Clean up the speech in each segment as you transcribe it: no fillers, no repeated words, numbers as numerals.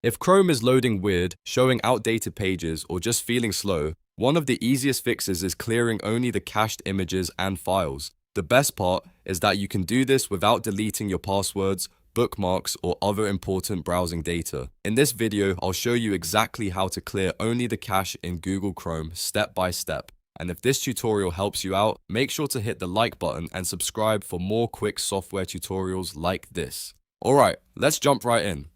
If Chrome is loading weird, showing outdated pages, or just feeling slow, one of the easiest fixes is clearing only the cached images and files. The best part is that you can do this without deleting your passwords, bookmarks, or other important browsing data. In this video, I'll show you exactly how to clear only the cache in Google Chrome step by step. And if this tutorial helps you out, make sure to hit the like button and subscribe for more quick software tutorials like this. Alright, let's jump right in.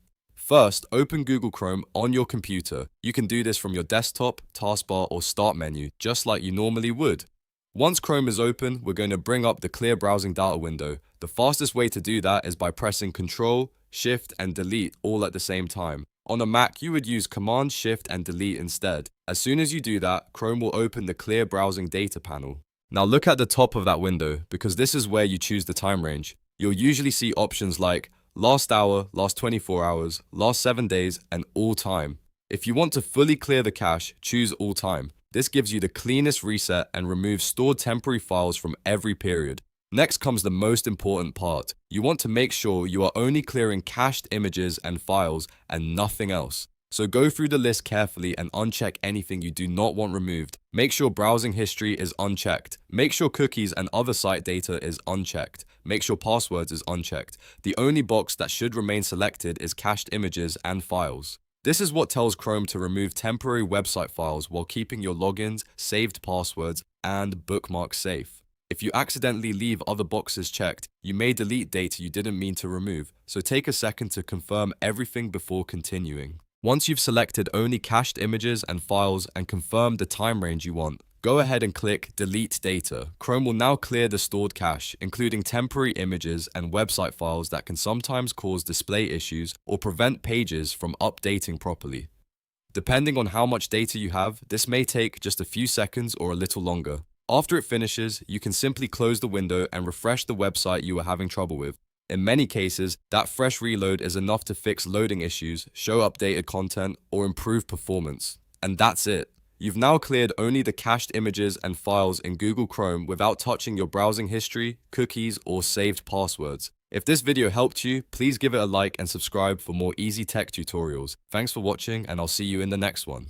First, open Google Chrome on your computer. You can do this from your desktop, taskbar, or start menu, just like you normally would. Once Chrome is open, we're going to bring up the Clear Browsing Data window. The fastest way to do that is by pressing Ctrl, Shift, and Delete all at the same time. On a Mac, you would use Command, Shift, and Delete instead. As soon as you do that, Chrome will open the Clear Browsing Data panel. Now look at the top of that window, because this is where you choose the time range. You'll usually see options like last hour, last 24 hours, last 7 days, and all time. If you want to fully clear the cache, choose all time. This gives you the cleanest reset and removes stored temporary files from every period. Next comes the most important part. You want to make sure you are only clearing cached images and files and nothing else. So go through the list carefully and uncheck anything you do not want removed. Make sure browsing history is unchecked. Make sure cookies and other site data is unchecked. Make sure passwords is unchecked. The only box that should remain selected is cached images and files. This is what tells Chrome to remove temporary website files while keeping your logins, saved passwords, and bookmarks safe. If you accidentally leave other boxes checked, you may delete data you didn't mean to remove, so take a second to confirm everything before continuing. Once you've selected only cached images and files and confirmed the time range you want, go ahead and click Delete Data. Chrome will now clear the stored cache, including temporary images and website files that can sometimes cause display issues or prevent pages from updating properly. Depending on how much data you have, this may take just a few seconds or a little longer. After it finishes, you can simply close the window and refresh the website you were having trouble with. In many cases, that fresh reload is enough to fix loading issues, show updated content, or improve performance. And that's it. You've now cleared only the cached images and files in Google Chrome without touching your browsing history, cookies, or saved passwords. If this video helped you, please give it a like and subscribe for more easy tech tutorials. Thanks for watching, and I'll see you in the next one.